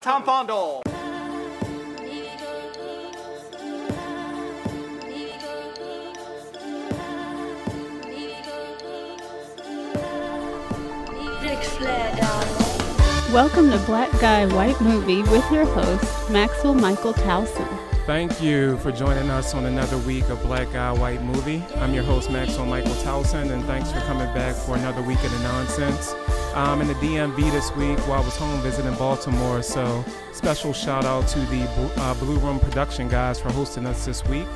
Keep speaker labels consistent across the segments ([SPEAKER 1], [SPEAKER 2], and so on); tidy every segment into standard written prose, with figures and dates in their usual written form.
[SPEAKER 1] Tom Fondle.
[SPEAKER 2] Welcome to Black Guy White Movie with your host, Maxwell Michael Towson.
[SPEAKER 3] Thank you for joining us on another week of Black Guy White Movie. I'm your host, Maxwell Michael Towson, and thanks for coming back for another week of the nonsense. I'm in the DMV this week while I was home visiting Baltimore, so special shout out to the Blue Room production guys for hosting us this week.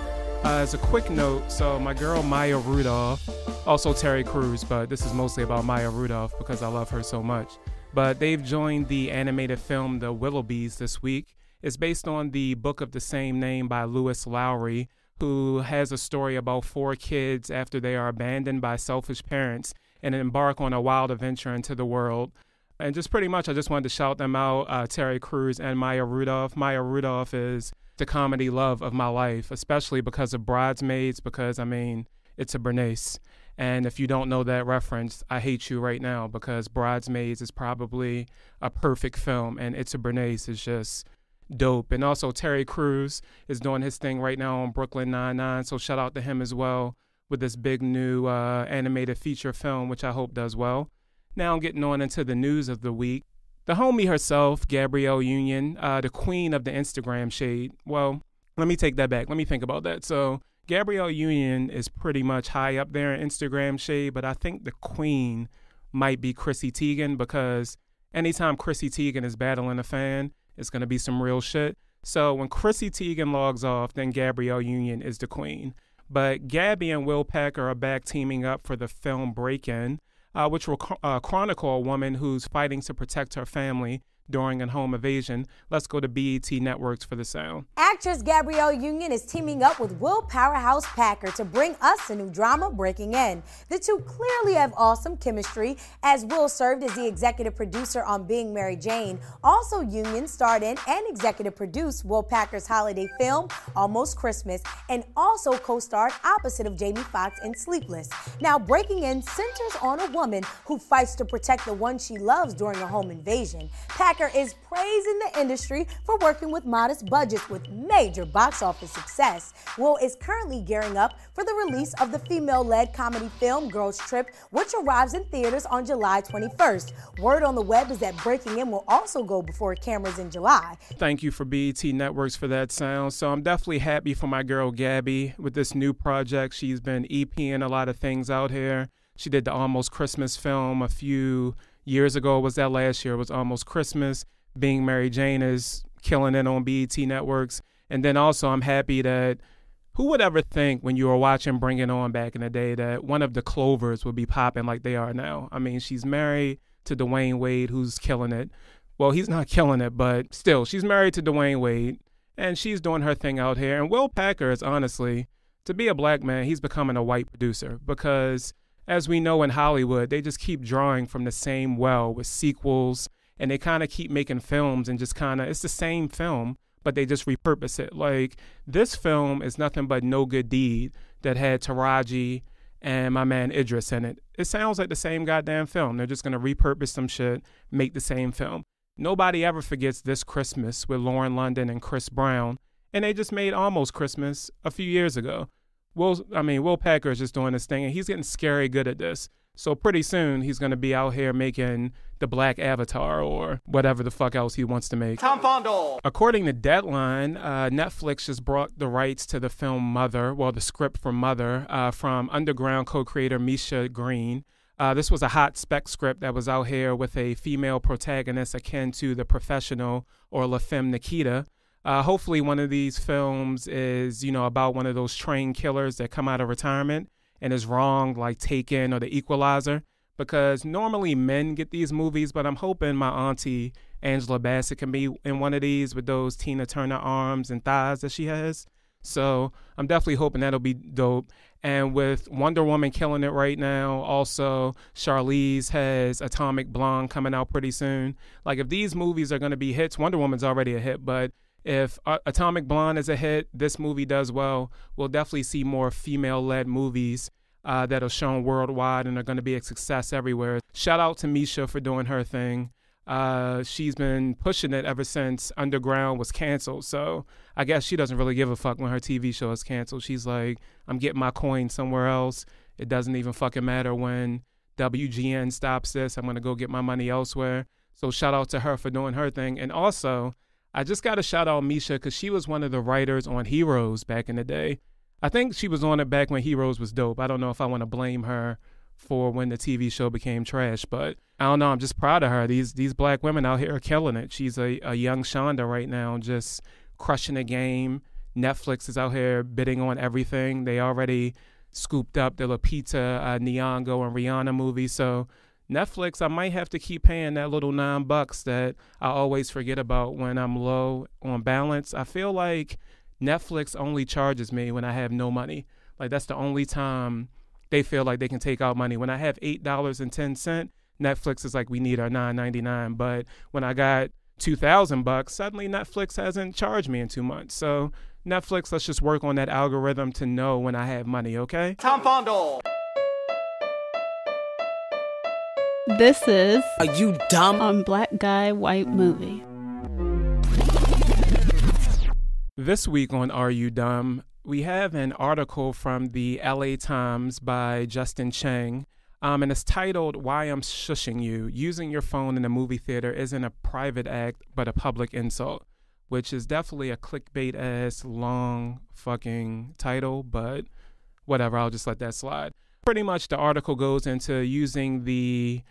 [SPEAKER 3] As a quick note, so my girl Maya Rudolph, also Terry Crews, but this is mostly about Maya Rudolph because I love her so much. But they've joined the animated film The Willoughbys this week. It's based on the book of the same name by Lewis Lowry, who has a story about 4 kids after they are abandoned by selfish parents and embark on a wild adventure into the world. And just pretty much, I just wanted to shout them out, Terry Crews and Maya Rudolph. Maya Rudolph is the comedy love of my life, especially because of Bridesmaids, because, I mean, it's a Bernays. And if you don't know that reference, I hate you right now because Bridesmaids is probably a perfect film, and It's a Bernays is just dope. And also Terry Crews is doing his thing right now on Brooklyn Nine-Nine, so shout out to him as well with this big new animated feature film, which I hope does well. Now I'm getting on into the news of the week. The homie herself, Gabrielle Union, the queen of the Instagram shade. Well, let me take that back. Let me think about that. So Gabrielle Union is pretty much high up there in Instagram shade, but I think the queen might be Chrissy Teigen because anytime Chrissy Teigen is battling a fan, it's going to be some real shit. So when Chrissy Teigen logs off, then Gabrielle Union is the queen. But Gabby and Will Packer are back teaming up for the film Break-In, which will chronicle a woman who's fighting to protect her family during a home invasion. Let's go to BET Networks for the sound.
[SPEAKER 4] Actress Gabrielle Union is teaming up with Will Powerhouse Packer to bring us a new drama, Breaking In. The two clearly have awesome chemistry, as Will served as the executive producer on Being Mary Jane. Also, Union starred in and executive produced Will Packer's holiday film, Almost Christmas, and also co-starred opposite of Jamie Foxx in Sleepless. Now, Breaking In centers on a woman who fights to protect the one she loves during a home invasion. Packer is praising the industry for working with modest budgets with major box office success. Will is currently gearing up for the release of the female-led comedy film Girls Trip, which arrives in theaters on July 21st. Word on the web is that Breaking In will also go before cameras in July.
[SPEAKER 3] Thank you for BET Networks for that sound. So I'm definitely happy for my girl Gabby with this new project. She's been EPing a lot of things out here. She did the Almost Christmas film a few years ago. Was that last year? It was Almost Christmas. Being Mary Jane is killing it on BET Networks. And then also I'm happy that who would ever think when you were watching Bring It On back in the day that one of the Clovers would be popping like they are now. I mean, she's married to Dwayne Wade, who's killing it. Well, he's not killing it, but still, she's married to Dwayne Wade, and she's doing her thing out here. And Will Packer is honestly, to be a black man, he's becoming a white producer because as we know in Hollywood, they just keep drawing from the same well with sequels, and they kind of keep making films and just kind of, it's the same film, but they just repurpose it. Like, this film is nothing but No Good Deed that had Taraji and my man Idris in it. It sounds like the same goddamn film. They're just going to repurpose some shit, make the same film. Nobody ever forgets This Christmas with Lauren London and Chris Brown, and they just made Almost Christmas a few years ago. Will Packer is just doing this thing, and he's getting scary good at this. So pretty soon, he's going to be out here making the Black Avatar or whatever the fuck else he wants to make.
[SPEAKER 1] Tom Fondle.
[SPEAKER 3] According to Deadline, Netflix just brought the rights to the film Mother, well, the script for Mother, from Underground co-creator Misha Green. This was a hot spec script that was out here with a female protagonist akin to The Professional or La Femme Nikita. Hopefully one of these films is, about one of those trained killers that come out of retirement and is wrong, like Taken or The Equalizer, because normally men get these movies, but I'm hoping my auntie Angela Bassett can be in one of these with those Tina Turner arms and thighs that she has. So I'm definitely hoping that'll be dope. And with Wonder Woman killing it right now, also Charlize has Atomic Blonde coming out pretty soon. Like, if these movies are going to be hits, Wonder Woman's already a hit, but if Atomic Blonde is a hit, this movie does well, we'll definitely see more female-led movies that are shown worldwide and are going to be a success everywhere. Shout out to Misha for doing her thing. She's been pushing it ever since Underground was canceled. So I guess she doesn't really give a fuck when her TV show is canceled. She's like, I'm getting my coin somewhere else. It doesn't even fucking matter when WGN stops this. I'm going to go get my money elsewhere. So shout out to her for doing her thing. And also, I just got to shout out Misha because she was one of the writers on Heroes back in the day. I think she was on it back when Heroes was dope. I don't know if I want to blame her for when the TV show became trash, but I don't know. I'm just proud of her. These black women out here are killing it. She's a young Shonda right now, just crushing the game. Netflix is out here bidding on everything. They already scooped up the Lupita Nyong'o and Rihanna movie. So Netflix, I might have to keep paying that little $9 that I always forget about when I'm low on balance. I feel like Netflix only charges me when I have no money. Like that's the only time they feel like they can take out money. When I have $8.10, Netflix is like, we need our $9.99. But when I got $2,000, suddenly Netflix hasn't charged me in 2 months. So Netflix, let's just work on that algorithm to know when I have money, okay?
[SPEAKER 1] Tom Fondle.
[SPEAKER 2] This is
[SPEAKER 1] Are You Dumb?
[SPEAKER 2] on Black Guy White Movie.
[SPEAKER 3] This week on Are You Dumb, we have an article from the LA Times by Justin Chang, and it's titled, Why I'm Shushing You. Using your phone in a movie theater isn't a private act, but a public insult, which is definitely a clickbait-ass long fucking title, but whatever, I'll just let that slide. Pretty much the article goes into using the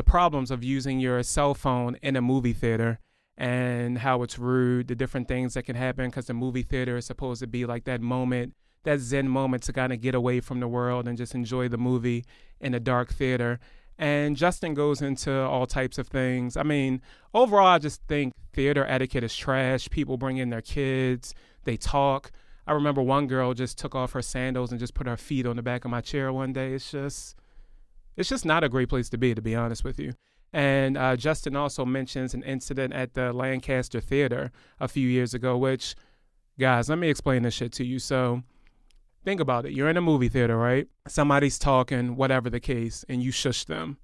[SPEAKER 3] problems of using your cell phone in a movie theater and how it's rude, the different things that can happen because the movie theater is supposed to be like that moment, that zen moment to kind of get away from the world and just enjoy the movie in a dark theater. And Justin goes into all types of things. I mean, overall, I just think theater etiquette is trash. People bring in their kids, they talk. I remember one girl just took off her sandals and just put her feet on the back of my chair one day. It's just not a great place to be honest with you. And Justin also mentions an incident at the Lancaster Theater a few years ago, which, guys, let me explain this shit to you. So think about it. You're in a movie theater, right? Somebody's talking, whatever the case, and you shush them.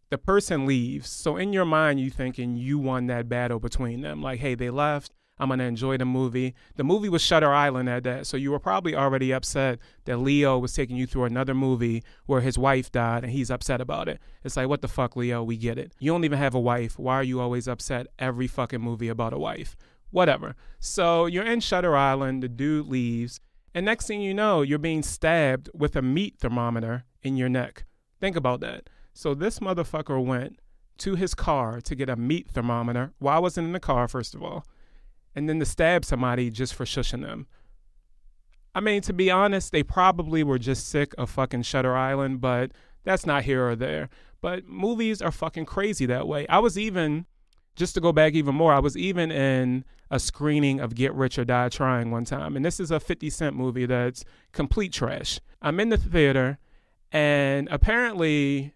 [SPEAKER 3] The person leaves. So in your mind, you thinking you won that battle between them. Like, hey, they left. I'm going to enjoy the movie. The movie was Shutter Island at that, so you were probably already upset that Leo was taking you through another movie where his wife died, and he's upset about it. It's like, what the fuck, Leo? We get it. You don't even have a wife. Why are you always upset every fucking movie about a wife? Whatever. So you're in Shutter Island. The dude leaves, and next thing you know, you're being stabbed with a meat thermometer in your neck. Think about that. So this motherfucker went to his car to get a meat thermometer. Well, I wasn't in the car, first of all. And then to stab somebody just for shushing them. I mean, to be honest, they probably were just sick of fucking Shutter Island, but that's not here or there. But movies are fucking crazy that way. I was even, just to go back even more, I was even in a screening of Get Rich or Die Trying one time. And this is a 50 Cent movie that's complete trash. I'm in the theater, and apparently,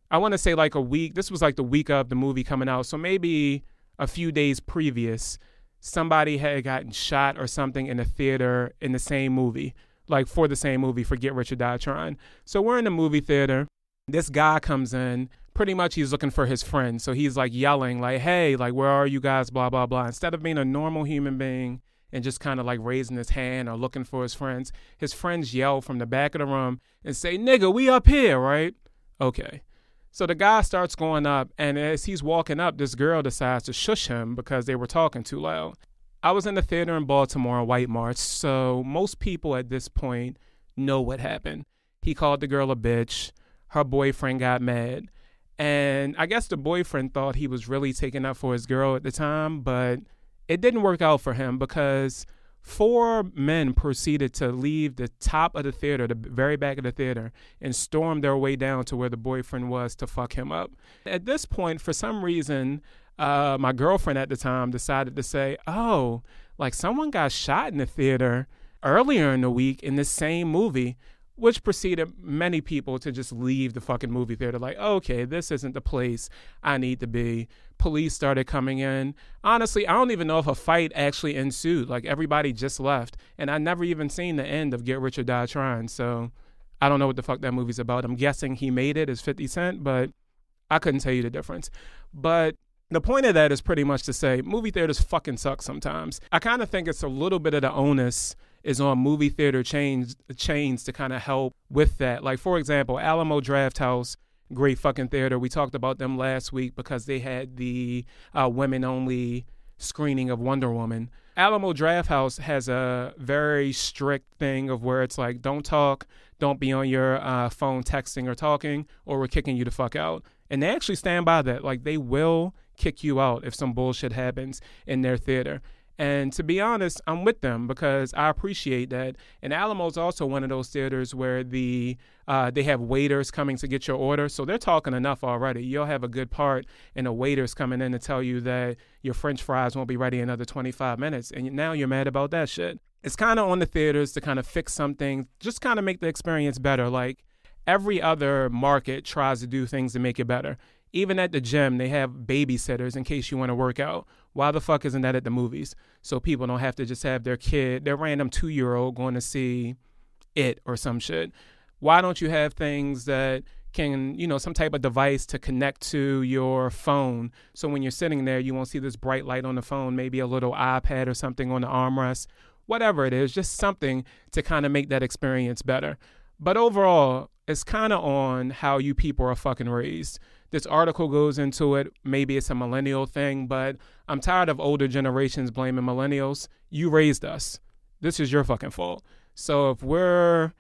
[SPEAKER 3] I want to say like a week, this was like the week of the movie coming out, so maybe a few days previous, somebody had gotten shot or something in a theater in the same movie, like for the same movie, for Get Rich or Die Trying. So we're in the movie theater. This guy comes in. Pretty much he's looking for his friend. So he's like yelling like, hey, like, where are you guys, blah, blah, blah. Instead of being a normal human being and just kind of like raising his hand or looking for his friends yell from the back of the room and say, nigga, we up here, right? Okay. So the guy starts going up, and as he's walking up, this girl decides to shush him because they were talking too loud. I was in the theater in Baltimore, White March, so most people at this point know what happened. He called the girl a bitch. Her boyfriend got mad. And I guess the boyfriend thought he was really taking up for his girl at the time, but it didn't work out for him because 4 men proceeded to leave the top of the theater, the very back of the theater, and storm their way down to where the boyfriend was to fuck him up. At this point, for some reason, my girlfriend at the time decided to say, oh, like someone got shot in the theater earlier in the week in the same movie, which preceded many people to just leave the fucking movie theater like, okay, this isn't the place I need to be. Police started coming in. Honestly, I don't even know if a fight actually ensued. Like, everybody just left. And I never even seen the end of Get Rich or Die Trying. So I don't know what the fuck that movie's about. I'm guessing he made it as 50 Cent, but I couldn't tell you the difference. But The point of that is pretty much to say movie theaters fucking suck sometimes. I kind of think it's a little bit of the onus is on movie theater chains to kind of help with that. Like, for example, Alamo Drafthouse, great fucking theater. We talked about them last week because they had the women-only screening of Wonder Woman. Alamo Drafthouse has a very strict thing of where it's like, don't talk, don't be on your phone texting or talking, or we're kicking you the fuck out. And they actually stand by that. Like, they will kick you out if some bullshit happens in their theater. And to be honest, I'm with them because I appreciate that. And Alamo's also one of those theaters where they have waiters coming to get your order. So they're talking enough already. You'll have a good part and the waiter's coming in to tell you that your French fries won't be ready in another 25 minutes. And now you're mad about that shit. It's kind of on the theaters to kind of fix something, just kind of make the experience better. Like, every other market tries to do things to make it better. Even at the gym, they have babysitters in case you want to work out. Why the fuck isn't that at the movies? So people don't have to just have their random 2-year-old going to see it or some shit. Why don't you have things that can, some type of device to connect to your phone? So when you're sitting there, you won't see this bright light on the phone, maybe a little iPad or something on the armrest. Whatever it is, just something to kind of make that experience better. But overall, it's kind of on how you people are fucking raised. This article goes into it. Maybe it's a millennial thing, but I'm tired of older generations blaming millennials. You raised us. This is your fucking fault. So if we're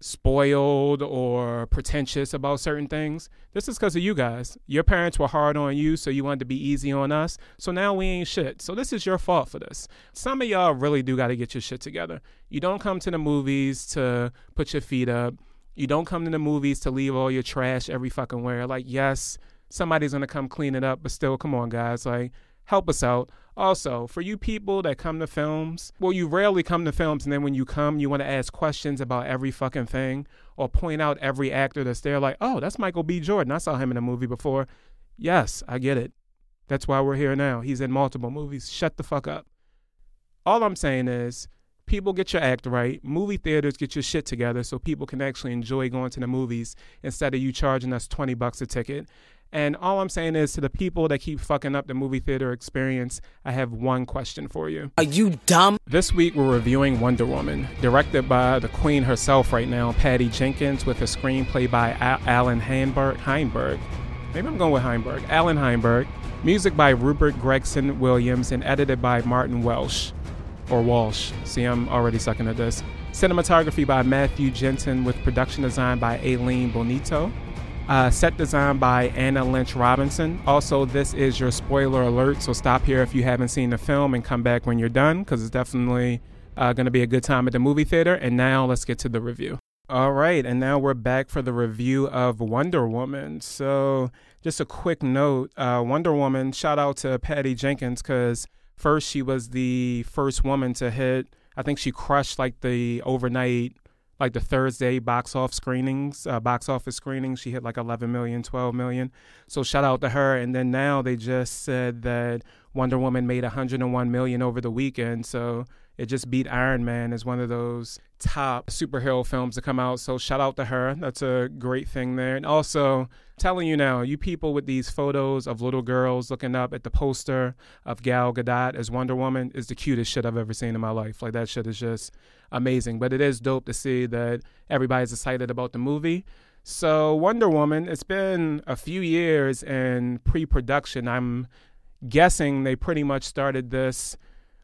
[SPEAKER 3] spoiled or pretentious about certain things, this is because of you guys. Your parents were hard on you, so you wanted to be easy on us. So now we ain't shit. So this is your fault for this. Some of y'all really do got to get your shit together. You don't come to the movies to put your feet up. You don't come to the movies to leave all your trash every fucking where. Like, yes, somebody's going to come clean it up, but still, come on, guys. Like, help us out. Also, for you people that come to films, well, you rarely come to films, and then when you come, you want to ask questions about every fucking thing or point out every actor that's there. Like, oh, that's Michael B. Jordan. I saw him in a movie before. Yes, I get it. That's why we're here now. He's in multiple movies. Shut the fuck up. All I'm saying is, people, get your act right. Movie theaters, get your shit together so people can actually enjoy going to the movies instead of you charging us $20 a ticket. And all I'm saying is, to the people that keep fucking up the movie theater experience, I have one question for you.
[SPEAKER 1] Are you dumb?
[SPEAKER 3] This week we're reviewing Wonder Woman, directed by the queen herself right now, Patty Jenkins, with a screenplay by Alan Heinberg. Maybe I'm going with Heinberg. Alan Heinberg. Music by Rupert Gregson Williams and edited by Martin Walsh. See, I'm already sucking at this. Cinematography by Matthew Jensen with production design by Aileen Bonito. Set design by Anna Lynch Robinson. Also, this is your spoiler alert, so stop here if you haven't seen the film and come back when you're done, because it's definitely going to be a good time at the movie theater. And now let's get to the review. All right, and now we're back for the review of Wonder Woman. So just a quick note, Wonder Woman, shout out to Patty Jenkins, because first, she was the first woman to hit, I think she crushed like the overnight, like the Thursday box office screenings. She hit like 11 million, 12 million. So shout out to her. And then now they just said that Wonder Woman made 101 million over the weekend. So it just beat Iron Man as one of those top superhero films to come out. So shout out to her. That's a great thing there. And also, telling you now, you people with these photos of little girls looking up at the poster of Gal Gadot as Wonder Woman is the cutest shit I've ever seen in my life. Like, that shit is just amazing. But it is dope to see that everybody's excited about the movie. So Wonder Woman, it's been a few years in pre-production. I'm guessing they pretty much started this.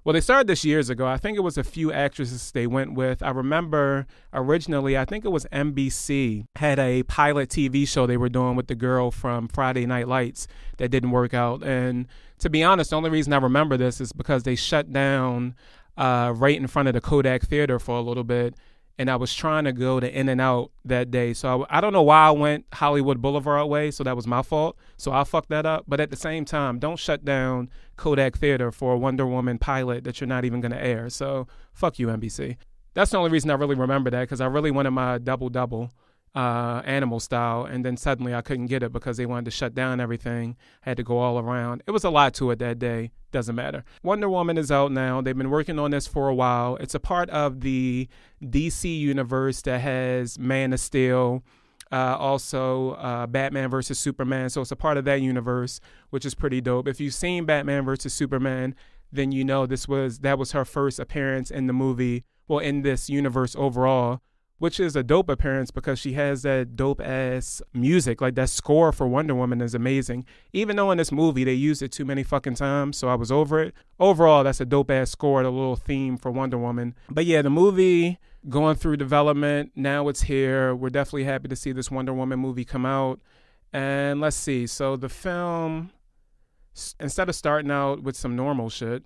[SPEAKER 3] Well, they started this years ago. I think it was a few actresses they went with. I remember originally, I think it was NBC, had a pilot TV show they were doing with the girl from Friday Night Lights that didn't work out. And to be honest, the only reason I remember this is because they shut down right in front of the Kodak Theater for a little bit. And I was trying to go to In-N-Out that day. So I don't know why I went Hollywood Boulevard way, so that was my fault. So I'll fuck that up. But at the same time, don't shut down Kodak Theater for a Wonder Woman pilot that you're not even going to air. So fuck you, NBC. That's the only reason I really remember that, because I really wanted my double-double animal style, and then suddenly I couldn't get it because they wanted to shut down everything. I had to go all around. It was a lot to it that day. Doesn't matter. Wonder Woman is out now. They've been working on this for a while. It's a part of the DC universe that has Man of Steel, Also Batman versus Superman. So it's a part of that universe, which is pretty dope. If you've seen Batman versus Superman, then you know that was her first appearance in the movie, well, in this universe overall, which is a dope appearance because she has that dope ass music. Like that score for Wonder Woman is amazing. Even though in this movie they used it too many fucking times, so I was over it. Overall, that's a dope ass score, the little theme for Wonder Woman. But yeah, the movie going through development, now it's here. We're definitely happy to see this Wonder Woman movie come out. And let's see, so the film, instead of starting out with some normal shit,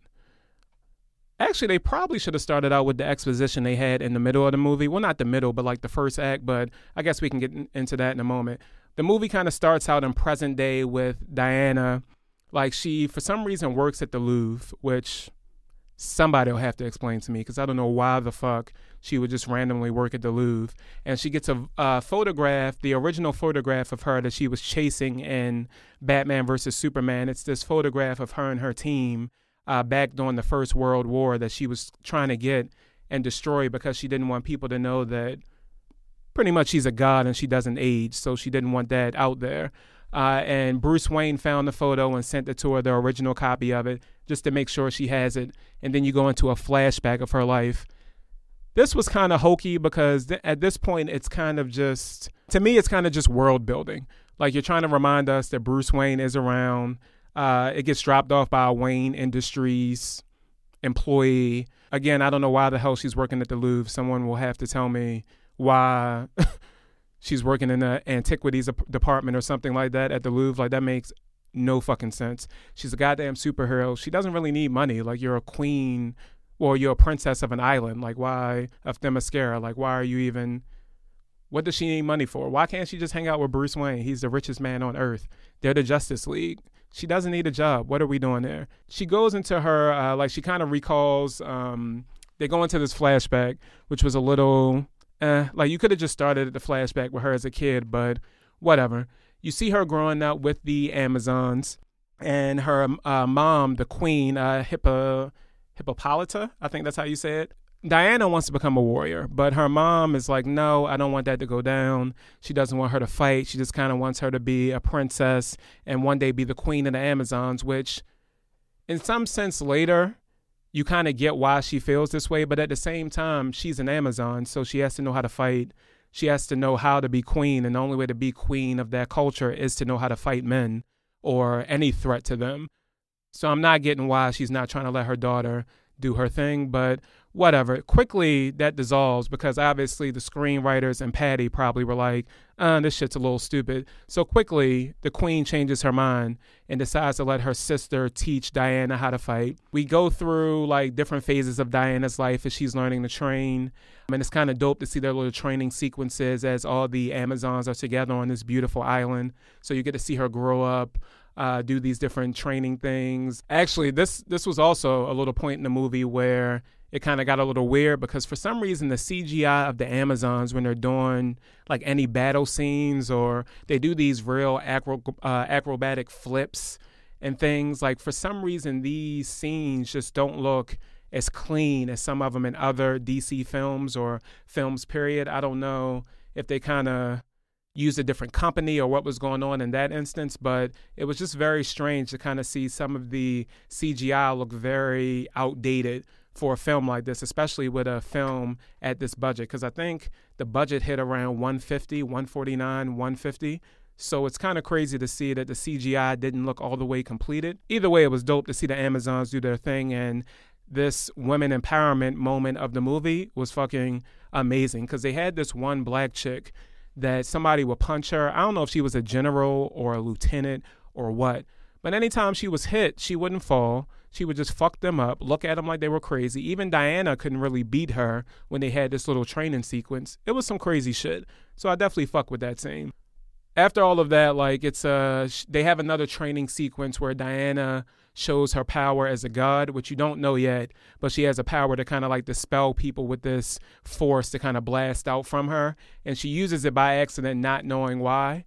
[SPEAKER 3] actually, they probably should have started out with the exposition they had in the middle of the movie. Well, not the middle, but like the first act, but I guess we can get into that in a moment. The movie kind of starts out in present day with Diana. Like she, for some reason, works at the Louvre, which somebody will have to explain to me because I don't know why the fuck she would just randomly work at the Louvre. And she gets a photograph, the original photograph of her that she was chasing in Batman versus Superman. It's this photograph of her and her team back during the First World War that she was trying to get and destroy because she didn't want people to know that pretty much she's a god and she doesn't age. So she didn't want that out there. And Bruce Wayne found the photo and sent it to her, the original copy of it, just to make sure she has it. And then you go into a flashback of her life. This was kind of hokey because at this point, it's kind of just, to me, it's kind of just world building. Like you're trying to remind us that Bruce Wayne is around. It gets dropped off by a Wayne Industries employee. Again, I don't know why the hell she's working at the Louvre. Someone will have to tell me why she's working in the antiquities department or something like that at the Louvre. Like that makes no fucking sense. She's a goddamn superhero. She doesn't really need money. Like you're a queen or you're a princess of an island. Like why, of Themyscira? Like why are you even, what does she need money for? Why can't she just hang out with Bruce Wayne? He's the richest man on earth. They're the Justice League. She doesn't need a job. What are we doing there? She goes into her, like she kind of recalls, they go into this flashback, which was a little, like you could have just started the flashback with her as a kid, but whatever. You see her growing up with the Amazons and her mom, the queen, Hippolyta, I think that's how you say it. Diana wants to become a warrior, but her mom is like, no, I don't want that to go down. She doesn't want her to fight. She just kind of wants her to be a princess and one day be the queen of the Amazons, which in some sense later, you kind of get why she feels this way. But at the same time, she's an Amazon, so she has to know how to fight. She has to know how to be queen. And the only way to be queen of that culture is to know how to fight men or any threat to them. So I'm not getting why she's not trying to let her daughter do her thing, but whatever. Quickly, that dissolves because obviously the screenwriters and Patty probably were like, this shit's a little stupid. So quickly, the queen changes her mind and decides to let her sister teach Diana how to fight. We go through like different phases of Diana's life as she's learning to train. And it's kind of dope to see their little training sequences as all the Amazons are together on this beautiful island. So you get to see her grow up, do these different training things. Actually, this was also a little point in the movie where it kind of got a little weird because for some reason the CGI of the Amazons when they're doing like any battle scenes or they do these real acrobatic flips and things, like for some reason these scenes just don't look as clean as some of them in other DC films or films period. I don't know if they kind of used a different company or what was going on in that instance, but it was just very strange to kind of see some of the CGI look very outdated for a film like this, especially with a film at this budget, because I think the budget hit around 150, 149, 150. So it's kind of crazy to see that the CGI didn't look all the way completed. Either way, it was dope to see the Amazons do their thing, and this women empowerment moment of the movie was fucking amazing because they had this one black chick that somebody would punch her. I don't know if she was a general or a lieutenant or what, but anytime she was hit, she wouldn't fall. She would just fuck them up, look at them like they were crazy. Even Diana couldn't really beat her when they had this little training sequence. It was some crazy shit. So I definitely fuck with that scene. After all of that, like it's they have another training sequence where Diana shows her power as a god, which you don't know yet, but she has a power to kind of like dispel people with this force to kind of blast out from her. And she uses it by accident, not knowing why.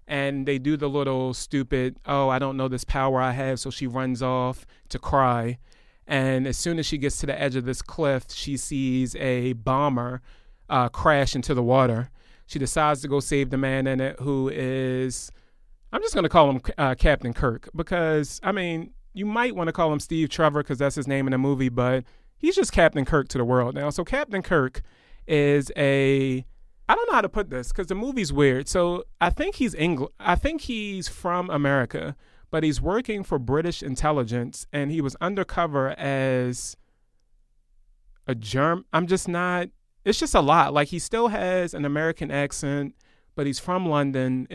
[SPEAKER 3] And they do the little stupid, oh, I don't know this power I have. So she runs off to cry. And as soon as she gets to the edge of this cliff, she sees a bomber crash into the water. She decides to go save the man in it, who is, I'm just going to call him Captain Kirk, because, I mean, you might want to call him Steve Trevor because that's his name in the movie, but he's just Captain Kirk to the world now. So Captain Kirk is I don't know how to put this because the movie's weird. So I think he's from America, but he's working for British intelligence, and he was undercover as a German. It's just a lot. Like, he still has an American accent, but he's from London.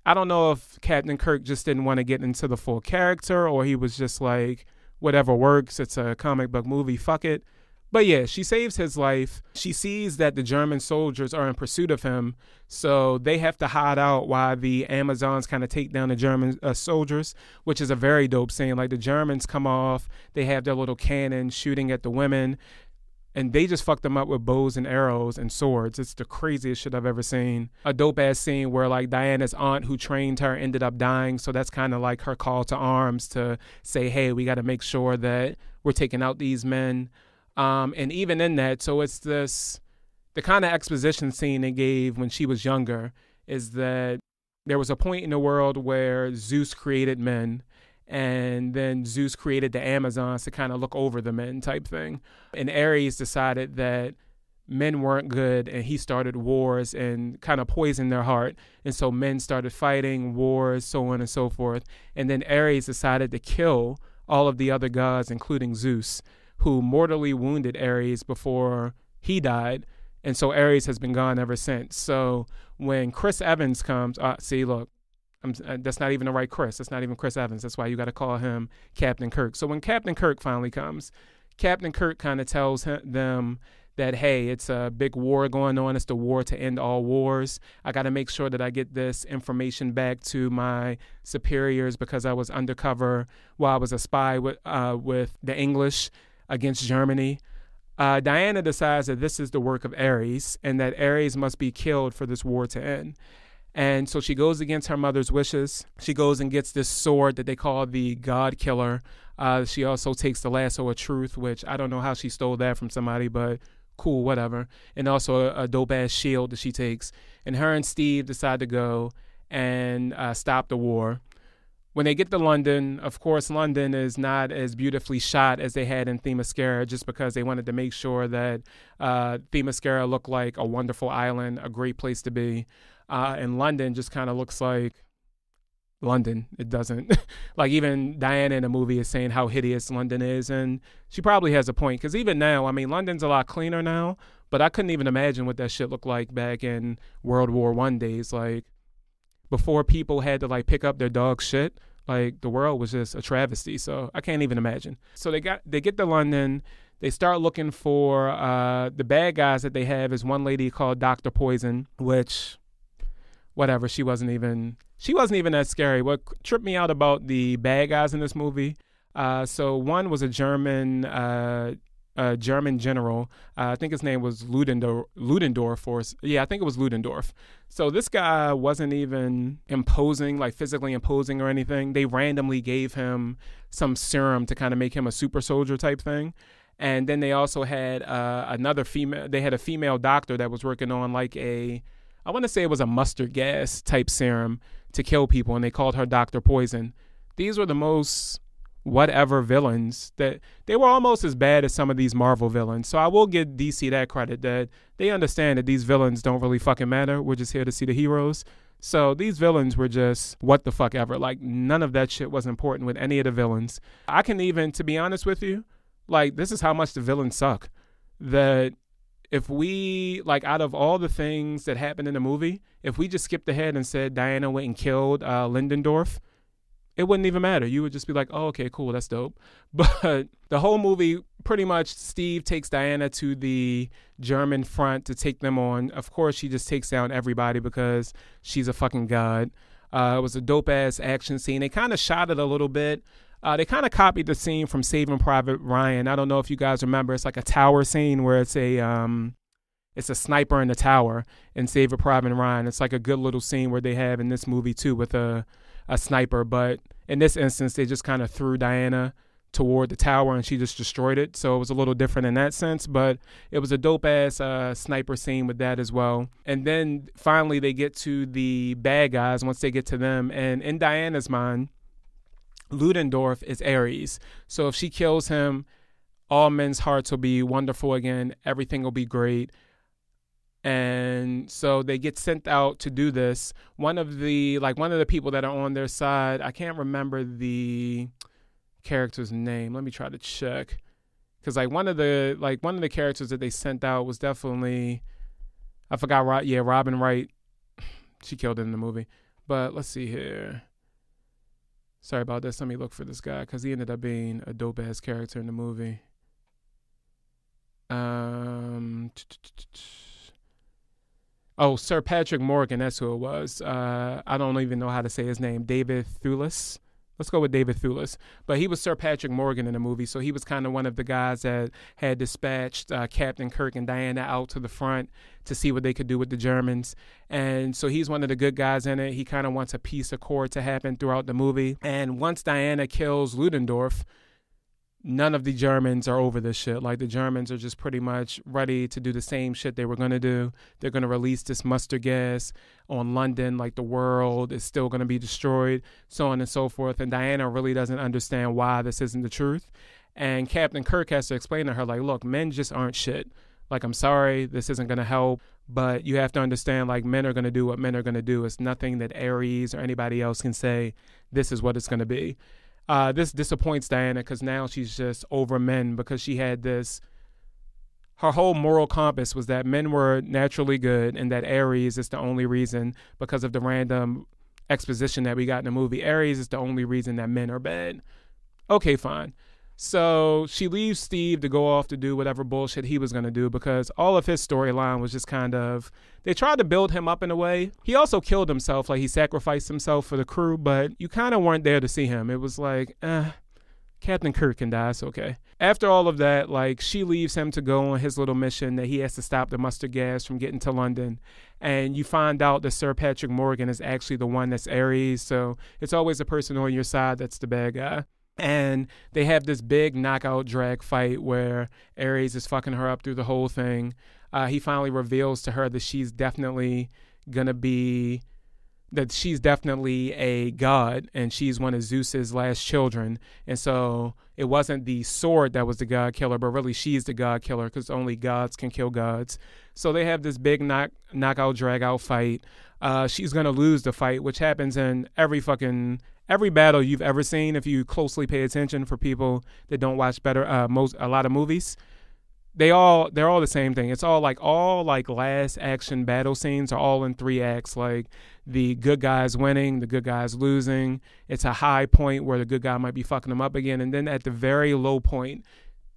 [SPEAKER 3] I don't know if Captain Kirk just didn't want to get into the full character, or he was just like, whatever works. It's a comic book movie. Fuck it. But yeah, she saves his life. She sees that the German soldiers are in pursuit of him, so they have to hide out while the Amazons kind of take down the German soldiers, which is a very dope scene. Like, the Germans come off, they have their little cannon shooting at the women, and they just fuck them up with bows and arrows and swords. It's the craziest shit I've ever seen. A dope-ass scene where, like, Diana's aunt who trained her ended up dying, so that's kind of like her call to arms to say, hey, we got to make sure that we're taking out these men. And even in that, so it's the kind of exposition scene they gave when she was younger is that there was a point in the world where Zeus created men, and then Zeus created the Amazons to kind of look over the men type thing. And Ares decided that men weren't good, and he started wars and kind of poisoned their heart. And so men started fighting, wars, so on and so forth. And then Ares decided to kill all of the other gods, including Zeus, who mortally wounded Ares before he died. And so Ares has been gone ever since. So when Chris Evans comes, see, look, that's not even the right Chris. That's not even Chris Evans. That's why you got to call him Captain Kirk. So when Captain Kirk finally comes, Captain Kirk kind of tells them that, hey, it's a big war going on. It's the war to end all wars. I got to make sure that I get this information back to my superiors because I was undercover while I was a spy with the English against Germany. Diana decides that this is the work of Ares and that Ares must be killed for this war to end. And so she goes against her mother's wishes. She goes and gets this sword that they call the God Killer. She also takes the lasso of truth, which I don't know how she stole that from somebody, but cool, whatever. And also a dope-ass shield that she takes. And her and Steve decide to go and stop the war. When they get to London, of course, London is not as beautifully shot as they had in Themyscira, just because they wanted to make sure that Themyscira looked like a wonderful island, a great place to be. And London just kind of looks like London. It doesn't. Like, even Diana in the movie is saying how hideous London is, and she probably has a point, because even now, I mean, London's a lot cleaner now, but I couldn't even imagine what that shit looked like back in World War I days. Like, before people had to, like, pick up their dog shit, like, the world was just a travesty. So I can't even imagine. So they get to London. They start looking for the bad guys that they have is one lady called Dr. Poison, which, whatever, she wasn't even that scary. What tripped me out about the bad guys in this movie, so one was a German general. I think his name was Ludendorff. I think it was Ludendorff. So this guy wasn't even imposing, like physically imposing or anything. They randomly gave him some serum to kind of make him a super soldier type thing. And then they also had another female. They had a female doctor that was working on I want to say it was a mustard gas type serum to kill people, and they called her Dr. Poison. These were the most whatever villains that they were almost as bad as some of these Marvel villains. So I will give DC that credit that they understand that these villains don't really fucking matter. We're just here to see the heroes. So these villains were just what the fuck ever. Like, none of that shit was important with any of the villains. I can even, to be honest with you, like, this is how much the villains suck. That if we, like, out of all the things that happened in the movie, if we just skipped ahead and said Diana went and killed Ludendorff, it wouldn't even matter. You would just be like, oh, okay, cool, that's dope. But the whole movie, pretty much, Steve takes Diana to the German front to take them on. Of course, she just takes down everybody because she's a fucking god. It was a dope-ass action scene. They kind of shot it a little bit. They kind of copied the scene from Saving Private Ryan. I don't know if you guys remember. It's like a tower scene where it's a sniper in the tower in Saving Private Ryan. It's like a good little scene where they have in this movie, too, with a sniper, but in this instance, they just kind of threw Diana toward the tower and she just destroyed it. So it was a little different in that sense, but it was a dope-ass sniper scene with that as well. And then finally they get to the bad guys once they get to them. And in Diana's mind, Ludendorff is Ares. So if she kills him, all men's hearts will be wonderful again. Everything will be great. And so they get sent out to do this. One of the people that are on their side, I can't remember the character's name. Let me try to check. Because one of the characters that they sent out was definitely, I forgot. Robin Wright. She killed it in the movie. But let's see here. Sorry about this. Let me look for this guy because he ended up being a dope ass character in the movie. Sir Patrick Morgan, that's who it was. I don't even know how to say his name. David Thewlis. Let's go with David Thewlis. But he was Sir Patrick Morgan in the movie, so he was kind of one of the guys that had dispatched Captain Kirk and Diana out to the front to see what they could do with the Germans. And so he's one of the good guys in it. He kind of wants a peace accord to happen throughout the movie. And once Diana kills Ludendorff, none of the Germans are over this shit. Like, the Germans are just pretty much ready to do the same shit they were going to do. They're going to release this mustard gas on London. Like, the world is still going to be destroyed, so on and so forth. And Diana really doesn't understand why this isn't the truth. And Captain Kirk has to explain to her, like, look, men just aren't shit. Like, I'm sorry, this isn't going to help, but you have to understand, like, men are going to do what men are going to do. It's nothing that Ares or anybody else can say, this is what it's going to be. This disappoints Diana because now she's just over men, because she had this, her whole moral compass was that men were naturally good and that Ares is the only reason, because of the random exposition that we got in the movie, Ares is the only reason that men are bad. Okay, fine. So she leaves Steve to go off to do whatever bullshit he was going to do, because all of his storyline was just kind of, they tried to build him up in a way. He also killed himself, like he sacrificed himself for the crew, but you kind of weren't there to see him. It was like, Captain Kirk can die, it's okay. After all of that, like, she leaves him to go on his little mission that he has to stop the mustard gas from getting to London. And you find out that Sir Patrick Morgan is actually the one that's Ares, so it's always the person on your side that's the bad guy. And they have this big knockout drag fight where Ares is fucking her up through the whole thing. He finally reveals to her that she's definitely a god, and she's one of Zeus's last children. And so it wasn't the sword that was the god killer, but really she's the god killer, because only gods can kill gods. So they have this big knockout drag out fight. She's going to lose the fight, which happens in every battle you've ever seen, if you closely pay attention, for people that don't watch a lot of movies. They're all the same thing. It's all like last action battle scenes are all in 3 acts. Like, the good guy's winning, the good guy's losing. It's a high point where the good guy might be fucking them up again, and then at the very low point,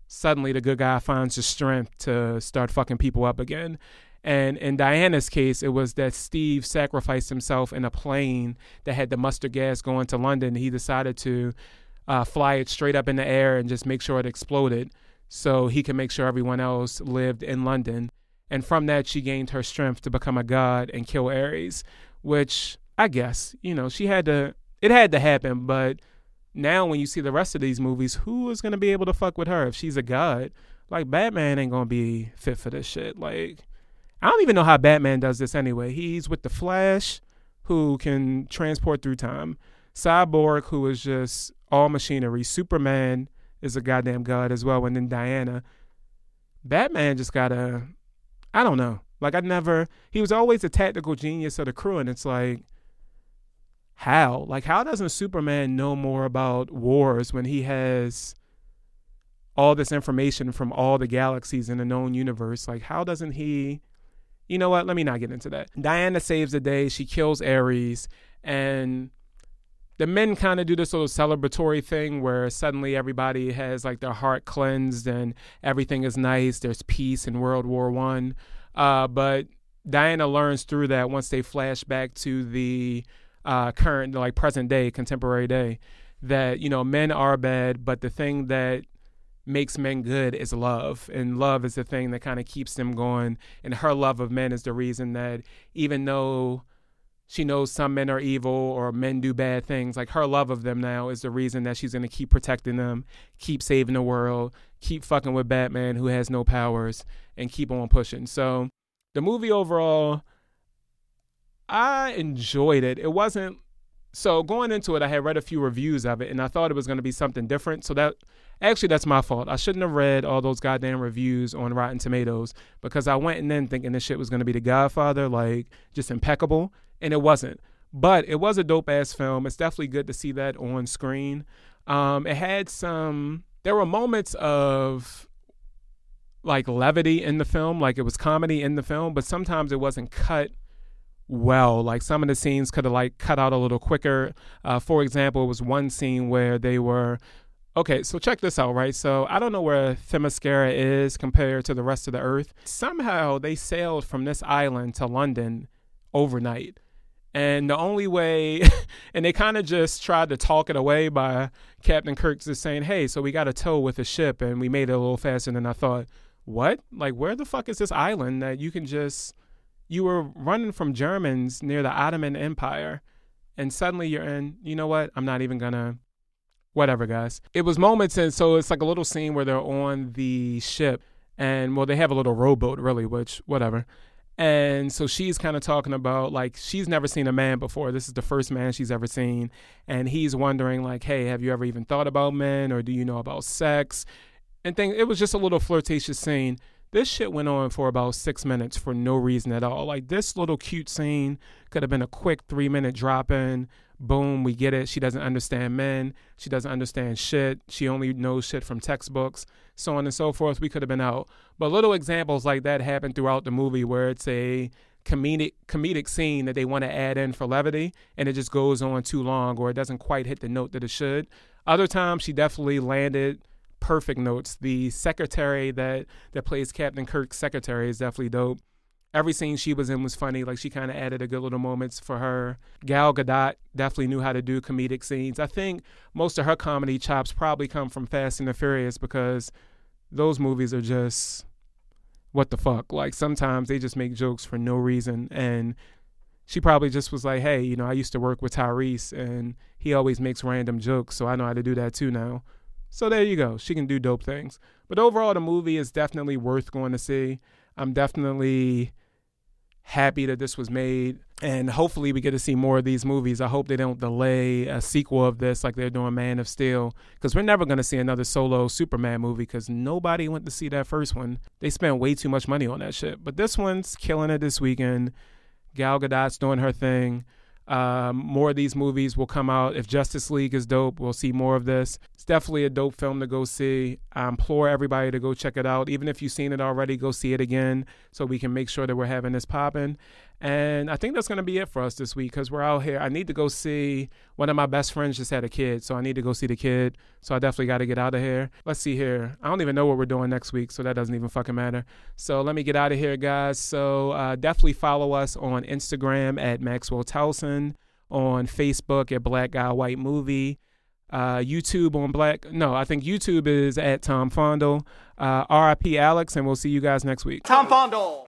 [SPEAKER 3] suddenly the good guy finds the strength to start fucking people up again. And in Diana's case, it was that Steve sacrificed himself in a plane that had the mustard gas going to London. He decided to fly it straight up in the air and just make sure it exploded so he could make sure everyone else lived in London. And from that, she gained her strength to become a god and kill Ares, which I guess, it had to happen. But now when you see the rest of these movies, who is going to be able to fuck with her if she's a god? Like, Batman ain't going to be fit for this shit. Like, I don't even know how Batman does this anyway. He's with the Flash, who can transport through time. Cyborg, who is just all machinery. Superman is a goddamn god as well. And then Diana. Batman just gotta, I don't know. Like, he was always a tactical genius of the crew. And it's like, how? Like, how doesn't Superman know more about wars when he has all this information from all the galaxies in the known universe? Like, how doesn't he... You know what? Let me not get into that. Diana saves the day. She kills Ares. And the men kind of do this little celebratory thing where suddenly everybody has, like, their heart cleansed and everything is nice. There's peace in World War I. But Diana learns through that once they flash back to the current, like, present day, contemporary day, that, men are bad, but the thing that makes men good is love, and love is the thing that kind of keeps them going. And her love of men is the reason that even though she knows some men are evil or men do bad things. Like, her love of them now is the reason that she's going to keep protecting them, keep saving the world, keep fucking with Batman who has no powers, and keep on pushing. So the movie overall, I enjoyed it. It wasn't, so going into it, I had read a few reviews of it and I thought it was going to be something different. So that's my fault. I shouldn't have read all those goddamn reviews on Rotten Tomatoes, because I went in thinking this shit was going to be The Godfather, like just impeccable. And it wasn't. But it was a dope-ass film. It's definitely good to see that on screen. It had there were moments of like levity in the film, like it was comedy in the film, but sometimes it wasn't cut well. Like some of the scenes could have like cut out a little quicker. For example, it was one scene where they were, okay, so check this out, right? So I don't know where Themyscira is compared to the rest of the earth. Somehow they sailed from this island to London overnight. And the only way, and they kind of just tried to talk it away by Captain Kirk just saying, hey, so we got a tow with a ship and we made it a little faster than I thought. What? Like, where the fuck is this island that you can just, you were running from Germans near the Ottoman Empire and suddenly you're in, you know what? I'm not even gonna, whatever, guys. It was moments, and so it's like a little scene where they're on the ship and, well, they have a little rowboat really, which, whatever. And so she's kind of talking about, like, she's never seen a man before. This is the first man she's ever seen. And he's wondering, like, hey, have you ever even thought about men, or do you know about sex? And it was just a little flirtatious scene. This shit went on for about 6 minutes for no reason at all. Like, this little cute scene could have been a quick 3-minute drop in. Boom, we get it. She doesn't understand men. She doesn't understand shit. She only knows shit from textbooks, so on and so forth. We could have been out. But little examples like that happen throughout the movie where it's a comedic scene that they want to add in for levity, and it just goes on too long, or it doesn't quite hit the note that it should. Other times, she definitely landed perfect notes. The secretary that plays Captain Kirk's secretary is definitely dope. Every scene she was in was funny. Like, she kind of added a good little moments for her. Gal Gadot definitely knew how to do comedic scenes. I think most of her comedy chops probably come from Fast and the Furious, because those movies are just, what the fuck? Like, sometimes they just make jokes for no reason. And she probably just was like, hey, you know, I used to work with Tyrese and he always makes random jokes, so I know how to do that too now. So there you go. She can do dope things. But overall, the movie is definitely worth going to see. I'm definitely happy that this was made, and hopefully we get to see more of these movies. I hope they don't delay a sequel of this like they're doing Man of Steel, because we're never going to see another solo Superman movie, because nobody went to see that first one. They spent way too much money on that shit. But this one's killing it this weekend. Gal Gadot's doing her thing. More of these movies will come out. If Justice League is dope, we'll see more of this. It's definitely a dope film to go see. I implore everybody to go check it out. Even if you've seen it already, go see it again so we can make sure that we're having this popping. And I think that's going to be it for us this week, because we're out here. I need to go see, one of my best friends just had a kid, so I need to go see the kid. So I definitely got to get out of here. Let's see here. I don't even know what we're doing next week, so that doesn't even fucking matter. So let me get out of here, guys. So definitely follow us on Instagram at Maxwell Towson, on Facebook at Black Guy White Movie, YouTube on I think YouTube is at Tom Fondle. RIP Alex, and we'll see you guys next week.
[SPEAKER 1] Tom Fondle.